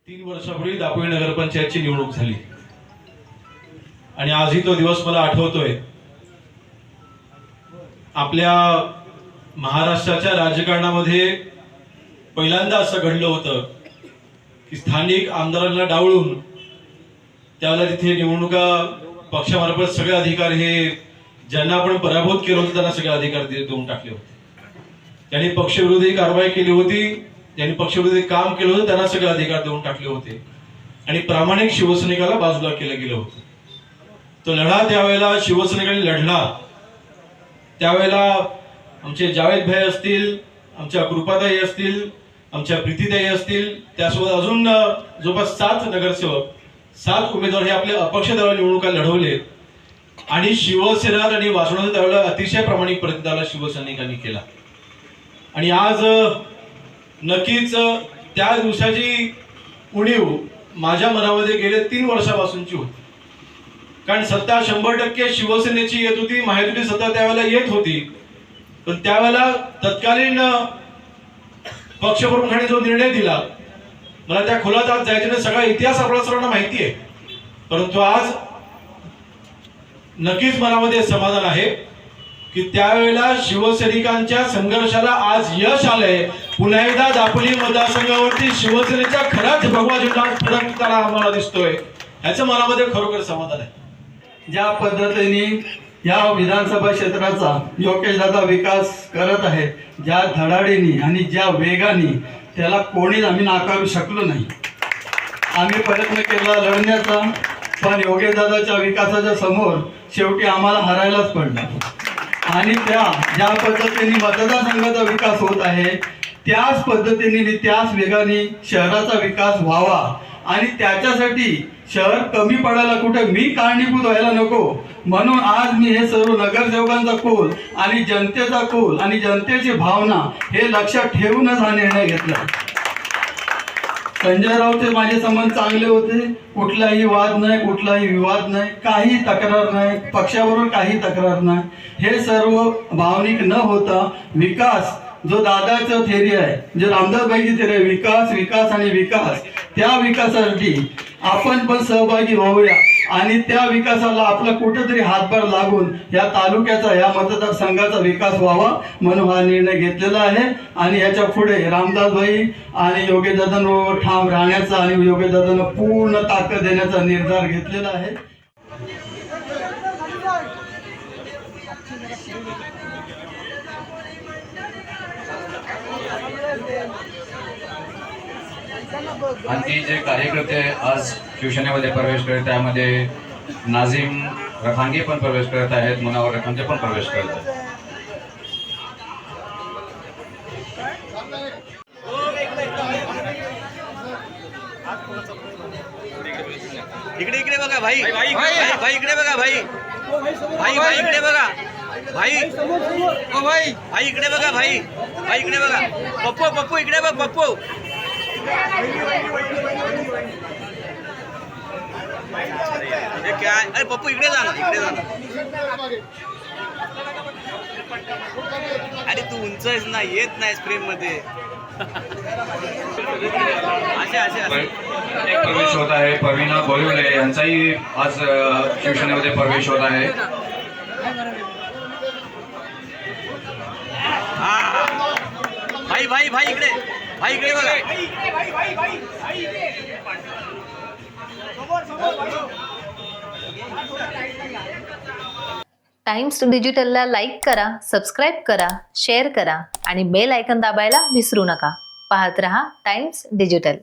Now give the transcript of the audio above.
3 वर्षापूर्वी दापोली नगरपंचायतची निवडणूक झाली आणि आजही तो दिवस मला आठवतोय। आपल्या महाराष्ट्राच्या राजकारणामध्ये पहिल्यांदा असं घडलं होतं की स्थानिक आमदारांना डावळून त्यावेळेला तिथे निवडणुका पक्षामार्फत सगळे अधिकार हे ज्यांना आपण पराभूत केलं होतं त्यांना सगळे अधिकार देऊन टाकले होते। त्यांनी पक्षविरोधी कारवाई केली होती, ज्यांनी पक्षविरोधी काम केलं होतं त्यांना सगळे अधिकार देऊन टाकले होते आणि प्रामाणिक शिवसैनिकाला बाजूला केलं गेलं होतं। तो लढा त्यावेळेला शिवसैनिकांनी लढला। त्यावेळेला आमचे जावेद भाई असतील, आमच्या कृपाताई असतील, आमच्या प्रीतीताई असतील, त्यासोबत अजून जवळपास 7 नगरसेवक 7 उमेदवार हे आपले अपक्ष दल निवडणुका लढवले आणि शिवसेना आणि वासवण्याचा त्यावेळेला अतिशय प्रामाणिक प्रतिदान शिवसैनिकांनी केला। आणि आज नक्कीच त्या दिवसाची उणीव माझ्या मनामध्ये गेले 3 वर्षापासूनची होती, कारण सत्ता 100% शिवसेनेची येत होती, महायुतीची सत्ता त्यावेळेला येत होती, पण त्यावेळेला तत्कालीन पक्षप्रमुखांनी जो निर्णय दिला, मला त्या खोलात आज जायचं नाही, सगळा इतिहास आपल्या सर्वांना माहिती आहे, परंतु आज नक्कीच मनामध्ये समाधान आहे की त्यावेळेला शिवसैनिकांच्या संघर्षाला आज यश आलंय। पुन्हा एकदा दापोली मतदारसंघावरती शिवसेनेचा खराच भगवा झेंडा फडकताना आम्हाला दिसतोय, याचं मनामध्ये खरोखर समाधान आहे। ज्या पद्धतीने या विधानसभा क्षेत्राचा योगेशदादा विकास करत आहे, ज्या धडाडीने आणि ज्या वेगाने, त्याला कोणीच आम्ही नाकारू शकलो नाही। आम्ही प्रयत्न केला लढण्याचा, पण योगेशदादाच्या विकासाच्या समोर शेवटी आम्हाला हरायलाच पडलं। आणि ज्या पद्धतीने मतदारसंघाचा विकास होत आहे त्याच पद्धतीने त्याच वेगाने शहराचा विकास व्हावा आणि त्याच्यासाठी शहर कमी पडायला कुठे मी कारणीभूत व्हायला नको, म्हणून आज मी हे सर्व नगरसेवकांचा कौल आणि जनतेचा कौल आणि जनतेची भावना हे लक्षात ठेवूनच हा निर्णय घेतला। संजय राऊतचे माझे संबंध चांगले होते, कुठलाही वाद नाही, कुठलाही विवाद नाही, काही तक्रार नाही, पक्षाबरोबर काही तक्रार नाही। हे सर्व भावनिक न होता विकास जो दादाचा थेरी आहे, जो रामदासबाईची थेरी आहे, विकास विकास आणि विकास, त्या विकासासाठी आपण पण सहभागी होऊया आणि त्या विकासाला आपला कुठेतरी हातभार लागून या तालुक्याचा, या मतदारसंघाचा विकास व्हावा म्हणून हा निर्णय घेतलेला आहे। आणि याच्या पुढे रामदासभाई आणि योगेशदादांबरोबर ठाम राहण्याचा आणि योगेशदादांना पूर्ण ताकद देण्याचा निर्धार घेतलेला आहे। आणि जे कार्यकर्ते आज शिवसेनेमध्ये प्रवेश करत, त्यामध्ये नाझीम रखांगे पण प्रवेश करत आहेत, मुनावर रखांगे पण प्रवेश करत आहेत। इकडे इकडे बघा भाई, भाई भाई इकडे बघा भाई, भाई भाई इकडे बघा भाई, ओ भाई भाई इकडे बघा भाई, भाई इकडे बघा, पप्पू पप्पू इकडे बघ पप्पू, हे काय, अरे पप्पू इकडे जा ना, इकडे जा ना, अरे तू उंच आहेस ना, येत नाहीस प्रेम मध्ये। असे प्रवेश होत आहे, प्रवीणा बोरिवले यांचाही आज शिवसेनेमध्ये प्रवेश होत आहे। भाई भाई भाई इकडे, भाई इकडे बघा, टाइम्स डिजिटलला लाईक करा, सबस्क्राईब करा, शेअर करा आणि बेल आयकॉन दाबायला विसरू नका। पाहत रहा टाइम्स डिजिटल।